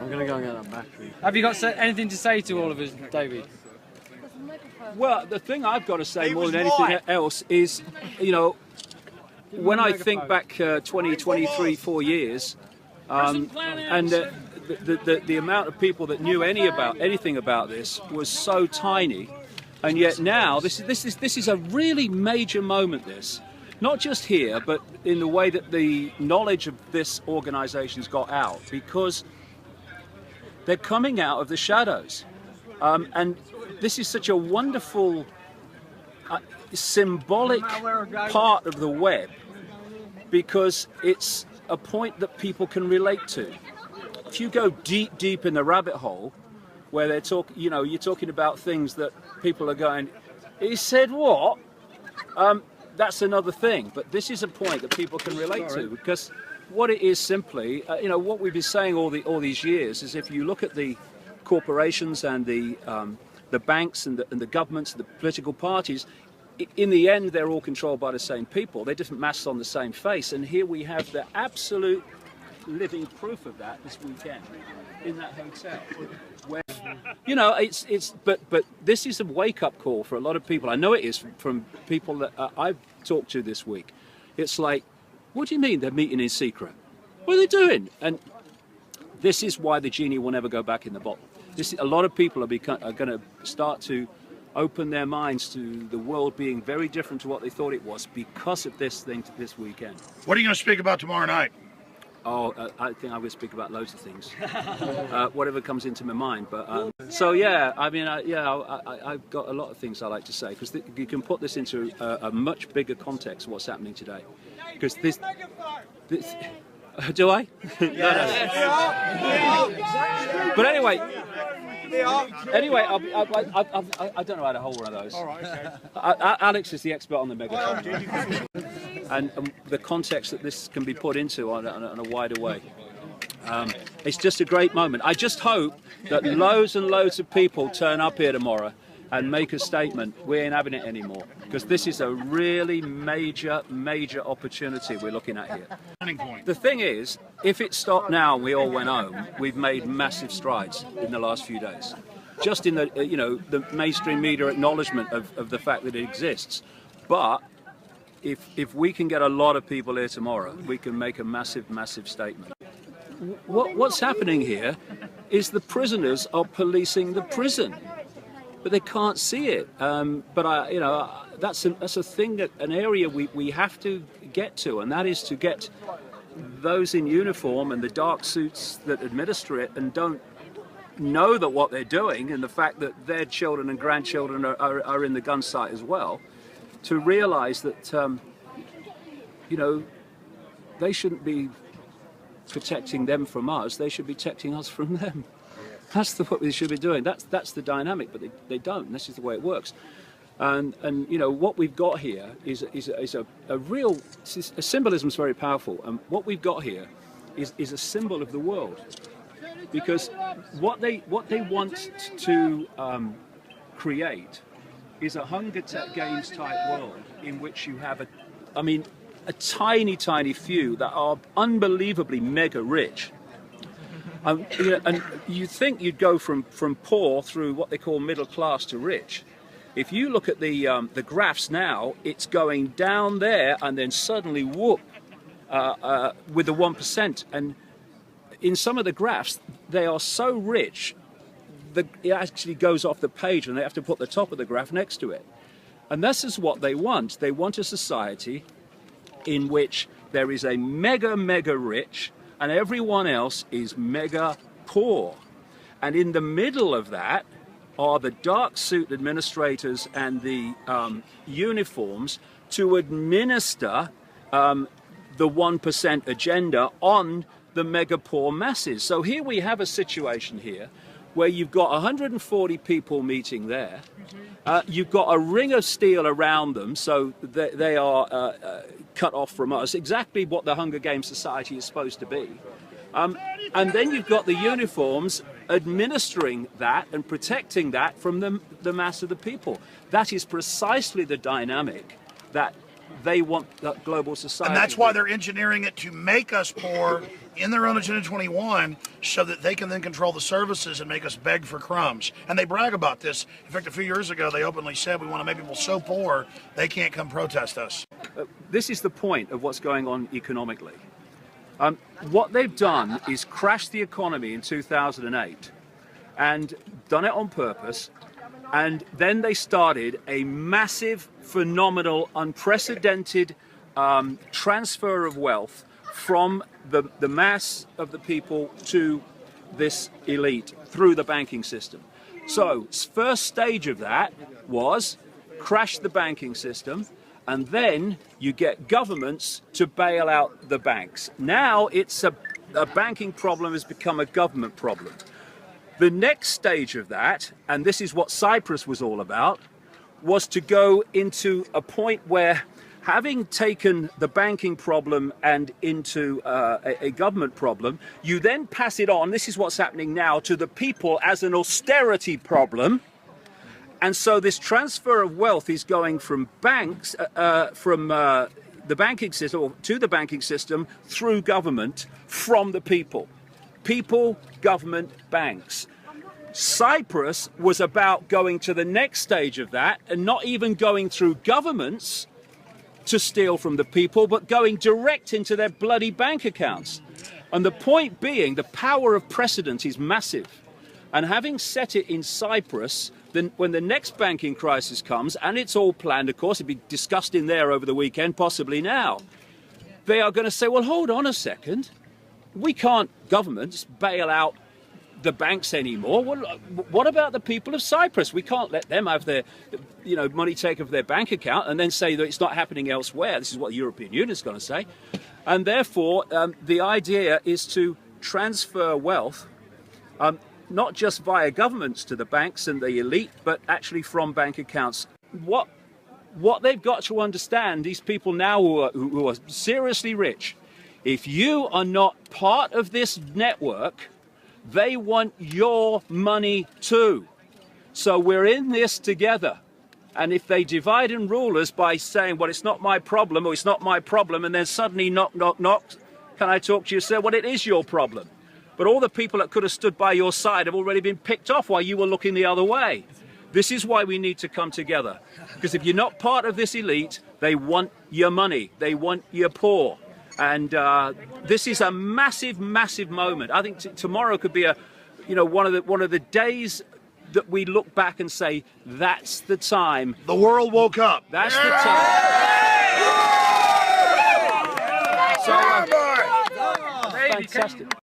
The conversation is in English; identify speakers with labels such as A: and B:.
A: I'm going to go and get that battery.
B: Have you got anything to say to all of us, David?
C: Well, the thing I've got to say more than anything else is, you know, when I think back 20, 23, 4 years, and the amount of people that knew anything about this was so tiny, and yet now this is a really major moment. This, not just here, but in the way that the knowledge of this organisation's got out, because they're coming out of the shadows, and this is such a wonderful, symbolic part of the web, because it's a point that people can relate to. If you go deep in the rabbit hole, where they're talking, you know, you're talking about things that people are going, he said what? That's another thing. But this is a point that people can relate to, because what it is simply, you know, what we've been saying all these years is, if you look at the corporations and the banks and the governments and the political parties, in the end they're all controlled by the same people. They're different masks on the same face, and here we have the absolute living proof of that this weekend in that hotel. Where, you know, but this is a wake-up call for a lot of people. I know it is from people that I've talked to this week. It's like, what do you mean they're meeting in secret? What are they doing? And this is why the genie will never go back in the bottle. A lot of people are going to start to open their minds to the world being very different to what they thought it was because of this thing this weekend.
D: What are you going to speak about tomorrow night?
C: Oh, I think I'm going to speak about loads of things, whatever comes into my mind. But so yeah, I mean, I've got a lot of things I like to say, because you can put this into a much bigger context of what's happening today. Because this do I? Yes. No. But anyway, I don't know how to hold one of those. All right, okay. Alex is the expert on the megaphone. And the context that this can be put into on a wider way. It's just a great moment. I just hope that loads and loads of people turn up here tomorrow and make a statement. We ain't having it anymore, because this is a really major opportunity we're looking at here. The thing is, if it stopped now and we all went home, we've made massive strides in the last few days. Just in the the mainstream media acknowledgement of the fact that it exists. But if we can get a lot of people here tomorrow, we can make a massive statement. What's happening here is the prisoners are policing the prison, but they can't see it. That's a thing, an area we have to get to, and that is to get those in uniform and the dark suits that administer it and don't know that what they're doing, and the fact that their children and grandchildren are in the gun sight as well, to realise that they shouldn't be protecting them from us, they should be protecting us from them. That's what they should be doing. That's the dynamic, but they don't. This is the way it works. And what we've got here is a real symbolism is very powerful. And what we've got here is a symbol of the world, because what they want to create is a Hunger Games type world in which you have a tiny few that are unbelievably mega rich. And you think you'd go from poor through what they call middle class to rich. If you look at the graphs now, it's going down there and then suddenly whoop with the 1%. And in some of the graphs, they are so rich that it actually goes off the page and they have to put the top of the graph next to it. And this is what they want. They want a society in which there is a mega rich and everyone else is mega poor. And in the middle of that are the dark suit administrators and the uniforms to administer the 1% agenda on the mega poor masses. So here we have a situation here where you've got 140 people meeting there. You've got a ring of steel around them, so they are cut off from us, exactly what the Hunger Games society is supposed to be. And then you've got the uniforms administering that and protecting that from the mass of the people. That is precisely the dynamic that they want that global society.
D: And that's why they're engineering it to make us poor in their own Agenda 21 so that they can then control the services and make us beg for crumbs. And they brag about this. In fact, a few years ago, they openly said we want to make people so poor they can't come protest us.
C: This is the point of what's going on economically. What they've done is crash the economy in 2008 and done it on purpose. And then they started a massive, phenomenal, unprecedented transfer of wealth from the mass of the people to this elite through the banking system. So, first stage of that was crash the banking system, and then you get governments to bail out the banks. Now it's a banking problem has become a government problem. The next stage of that, and this is what Cyprus was all about, was to go into a point where, having taken the banking problem and into a government problem, you then pass it on, this is what's happening now, to the people as an austerity problem. And so this transfer of wealth is going from banks, from the banking system, or to the banking system, through government, from the people. People, government, banks. Cyprus was about going to the next stage of that and not even going through governments to steal from the people, but going direct into their bloody bank accounts. And the point being, the power of precedent is massive. And having set it in Cyprus, then when the next banking crisis comes, and it's all planned, of course, it'll be discussed in there over the weekend, possibly now, they are going to say, well, hold on a second. We can't, governments, bail out the banks anymore. What about the people of Cyprus? We can't let them have their, money taken from their bank account and then say that it's not happening elsewhere. This is what the European Union is going to say. And therefore, the idea is to transfer wealth, not just via governments to the banks and the elite, but actually from bank accounts. What they've got to understand, these people now who are seriously rich, if you are not part of this network, they want your money too. So we're in this together. And if they divide and rule us by saying, well, it's not my problem, or it's not my problem, and then suddenly knock, knock, knock, can I talk to you, sir? Well, it is your problem. But all the people that could have stood by your side have already been picked off while you were looking the other way. This is why we need to come together. Because if you're not part of this elite, they want your money. They want your poor. And this is a massive, massive moment. I think tomorrow could be one of the days that we look back and say, that's the time.
D: The world woke up.
C: That's the time. So, fantastic.